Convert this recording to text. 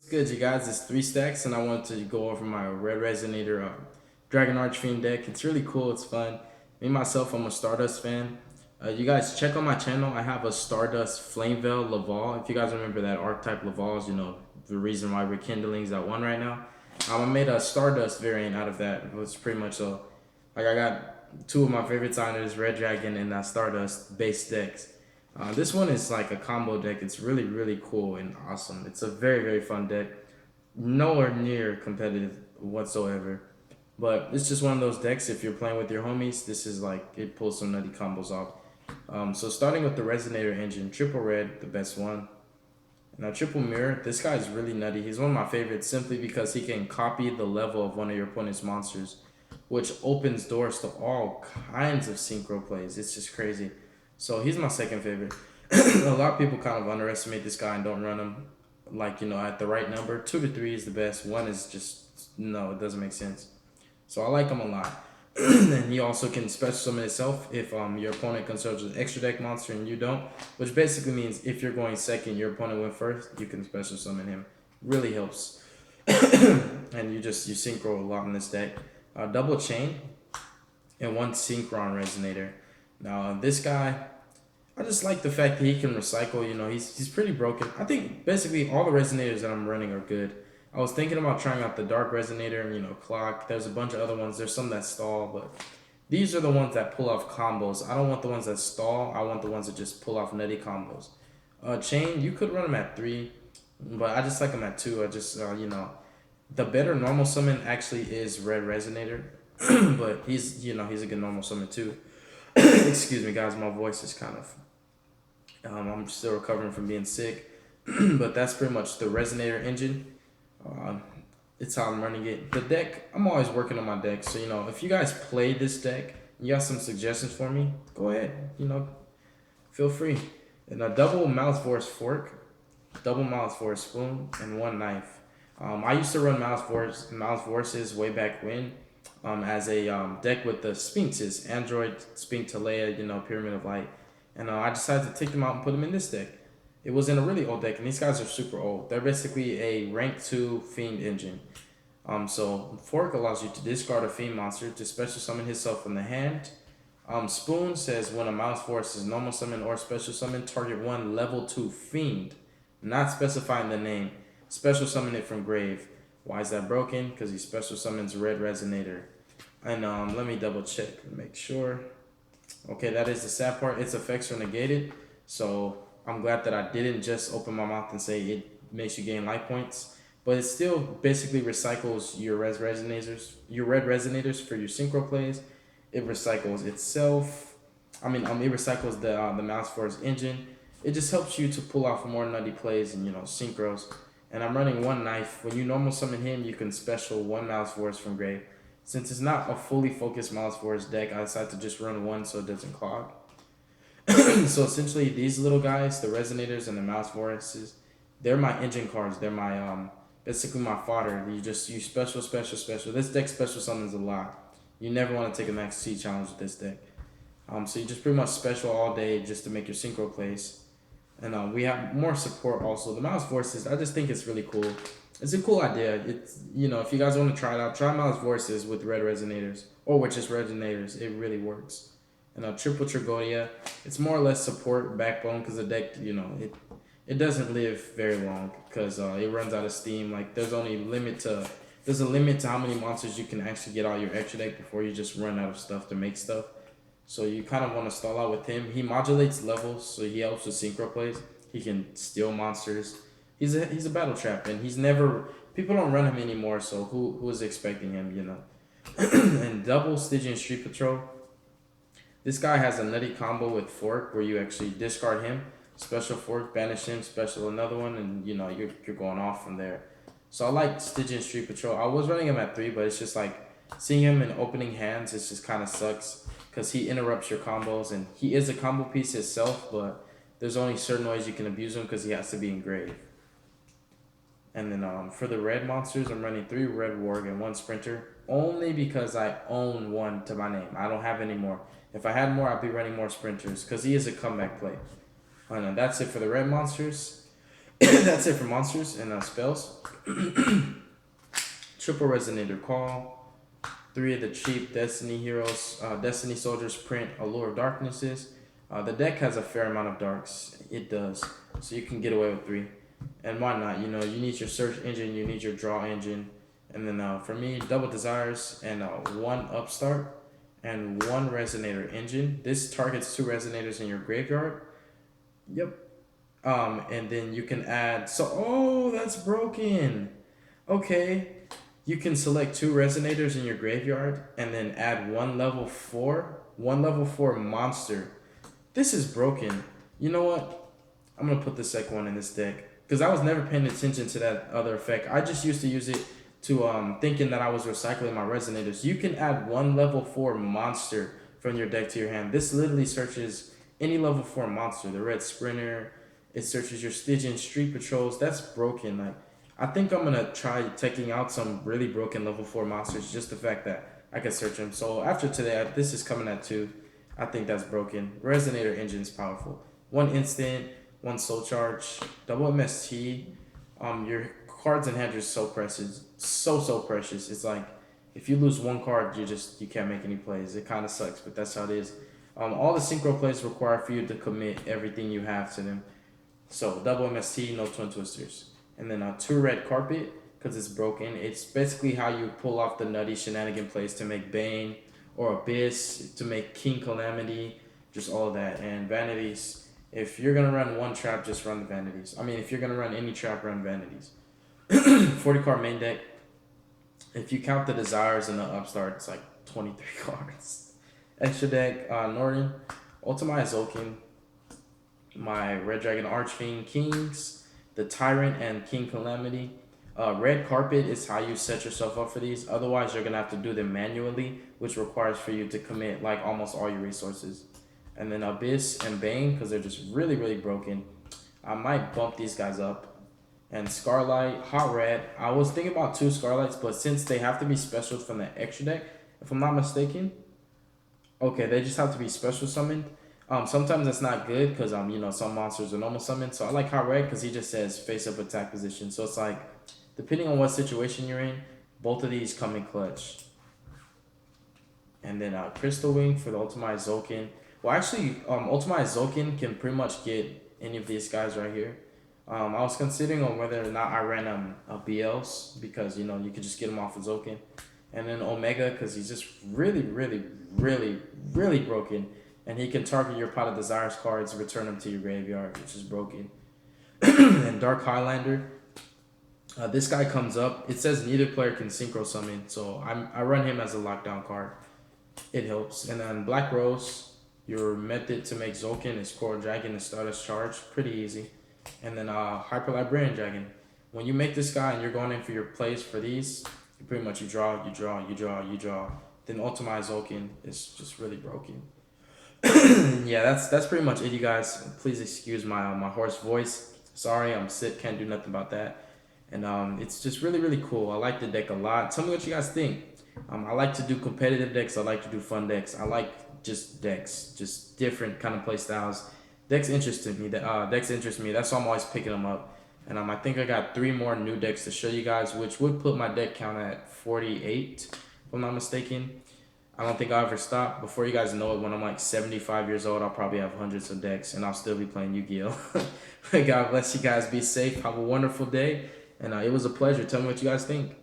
Good, you guys. It's 3 stacks, and I want to go over my Red Resonator Dragon Archfiend deck. It's really cool. It's fun. Me myself, I'm a Stardust fan. You guys check on my channel. I have a Stardust Flame Veil Laval. If you guys remember that archetype Lavals, the reason why Rekindling's at one right now. I made a Stardust variant out of that. It was pretty much like I got two of my favorite signers, Red Dragon and Stardust base decks. This one is like a combo deck. It's really, really cool and awesome. It's a very, very fun deck. Nowhere near competitive whatsoever. But it's just one of those decks. If you're playing with your homies, this is like, it pulls some nutty combos off. So starting with the Resonator engine, triple red, the best one. Now triple mirror, this guy is really nutty. He's one of my favorites simply because he can copy the level of one of your opponent's monsters, which opens doors to all kinds of synchro plays. It's just crazy. So he's my second favorite. A lot of people kind of underestimate this guy and don't run him like, at the right number. 2 to 3 is the best. 1 is just, no, it doesn't make sense. So I like him a lot. And he also can special summon itself if your opponent considers an extra deck monster and you don't, which basically means if you're going second, your opponent went first, you can special summon him. Really helps. And you synchro a lot in this deck. Double chain and 1 synchron resonator. Now this guy, I just like the fact that he can recycle. He's pretty broken. I think basically all the resonators that I'm running are good. I was thinking about trying out the dark resonator and clock. There's a bunch of other ones. There's some that stall, but these are the ones that pull off combos. I don't want the ones that stall. I want the ones that just pull off nutty combos. Chain, you could run them at 3, but I just like them at 2. I just the better normal summon actually is red resonator, but he's a good normal summon too. Excuse me, guys. My voice is kind of. I'm still recovering from being sick, but that's pretty much the resonator engine. It's how I'm running it. The deck, I'm always working on my deck. So, if you guys play this deck, you got some suggestions for me, go ahead. Feel free. And a double mouse force fork, double mouse force spoon, and 1 knife. I used to run mouse forces way back when as a deck with the Sphinxes, Android, Sphinx, Leia, Pyramid of Light. And I decided to take them out and put them in this deck. It was in a really old deck, and these guys are super old. They're basically a rank 2 Fiend engine. So Fork allows you to discard a Fiend monster to special summon himself from the hand. Spoon says when a mouse force is normal summon or special summon, target 1 level 2 Fiend, not specifying the name. Special summon it from grave. Why is that broken? Because he special summons Red Resonator. And let me double check and make sure. Okay, that is the sad part. Its effects are negated. So I'm glad that I didn't just open my mouth and say it makes you gain life points, but it still basically recycles your red resonators for your synchro plays. It recycles itself. It recycles the mouse force engine. It just helps you to pull off more nutty plays and synchros. And I'm running 1 knife. When you normal summon him, you can special 1 mouse force from grave. Since it's not a fully focused mouse force deck, I decided to just run 1 so it doesn't clog. So essentially, these little guys, the resonators and the mouse forces, they're my engine cards. They're my basically my fodder. You special. This deck special summons a lot. You never want to take a max C challenge with this deck. So you just pretty much special all day just to make your synchro plays. And we have more support also. The mouse forces, I just think it's really cool. It's a cool idea. It's if you guys want to try it out, try mouse forces with red resonators or with just resonators. It really works. And a triple Trigonia, it's more or less support backbone because the deck, it doesn't live very long because it runs out of steam. Like there's a limit to how many monsters you can actually get out your extra deck before you just run out of stuff to make stuff. So you kind of want to stall out with him. He modulates levels, so he helps with synchro plays. He can steal monsters. He's a battle trap, and people don't run him anymore. So who is expecting him, And double Stygian Street Patrol. This guy has a nutty combo with Fork where you actually discard him, special Fork, banish him, special another one, and you're going off from there. So I like Stygian Street Patrol. I was running him at 3, but it's just like seeing him in opening hands, it just kind of sucks because he interrupts your combos, and he is a combo piece himself, but there's only certain ways you can abuse him because he has to be engraved. And then for the red monsters, I'm running 3 red warg and 1 sprinter, only because I own 1 to my name. I don't have any more. If I had more, I'd be running more sprinters because he is a comeback play. And that's it for the red monsters. That's it for monsters and spells. Triple Resonator Call. 3 of the cheap Destiny heroes. Destiny Soldiers print Allure of Darknesses. The deck has a fair amount of darks. It does. So you can get away with 3. And why not? You know, you need your search engine, you need your draw engine. And then for me, double desires and 1 upstart and 1 resonator engine. This targets 2 resonators in your graveyard. Yep. And then you can add, oh, that's broken. Okay. You can select 2 resonators in your graveyard and then add 1 level 4 monster. This is broken. You know what? I'm gonna put the second one in this deck because I was never paying attention to that other effect. I just used to use it to thinking that I was recycling my resonators. You can add 1 level 4 monster from your deck to your hand. This literally searches any level 4 monster. The Red Sprinter. It searches your Stygian Street Patrols. That's broken. Like, I think I'm gonna try taking out some really broken level 4 monsters. Just the fact that I can search them. So after today, this is coming at 2. I think that's broken. Resonator Engine's powerful. 1 instant, 1 soul charge, double MST. Your cards in hand are so precious, so precious. It's like if you lose 1 card, you can't make any plays. It kind of sucks, but that's how it is. All the synchro plays require for you to commit everything you have to them. So double MST, no twin twisters, and then 2 red carpet because it's broken. It's basically how you pull off the nutty shenanigan plays to make Bane or Abyss, to make King Calamity, just all of that. And vanities. If you're gonna run 1 trap, just run the vanities. I mean, if you're gonna run any trap, run vanities. 40 card main deck. If you count the desires and the upstart, it's like 23 cards. Extra deck, Norton, Ultimate Zolkin, my Red Dragon Archfiend Kings, the Tyrant and King Calamity. Red carpet is how you set yourself up for these. Otherwise, you're gonna have to do them manually, which requires for you to commit like almost all your resources. And then Abyss and Bane, because they're just really broken. I might bump these guys up. And Scarlight, Hot Red. I was thinking about 2 Scarlights, but since they have to be special from the extra deck, if I'm not mistaken, okay, they just have to be special summoned. Sometimes that's not good because you know, some monsters are normal summoned. So I like Hot Red because he just says face up attack position. So it's like, depending on what situation you're in, both of these come in clutch. And then Crystal Wing for the Ultimate Zolkin. Well, actually, Ultimate Zolkin can pretty much get any of these guys right here. I was considering on whether or not I ran BLs because, you know, you could just get them off of Zolkin. And then Omega because he's just really broken. And he can target your Pot of Desires cards and return them to your graveyard, which is broken. And Dark Highlander. This guy comes up. It says neither player can synchro summon, so I run him as a lockdown card. It helps. And then Black Rose, your method to make Zolkin is Coral Dragon and Stardust Charge. Pretty easy. And then Hyper Librarian Dragon. When you make this guy and you're going in for your plays for these, you pretty much you draw. Then Ultimate Zolkin is just really broken. Yeah, that's pretty much it, you guys. Please excuse my hoarse voice. Sorry, I'm sick. Can't do nothing about that. And it's just really cool. I like the deck a lot. Tell me what you guys think. I like to do competitive decks. I like to do fun decks. I like just decks, just different kind of play styles. Decks interest me. That's why I'm always picking them up. And I think I got 3 more new decks to show you guys, which would put my deck count at 48, if I'm not mistaken. I don't think I'll ever stop. Before you guys know it, when I'm like 75 years old, I'll probably have hundreds of decks, and I'll still be playing Yu-Gi-Oh! God bless you guys. Be safe. Have a wonderful day. And it was a pleasure. Tell me what you guys think.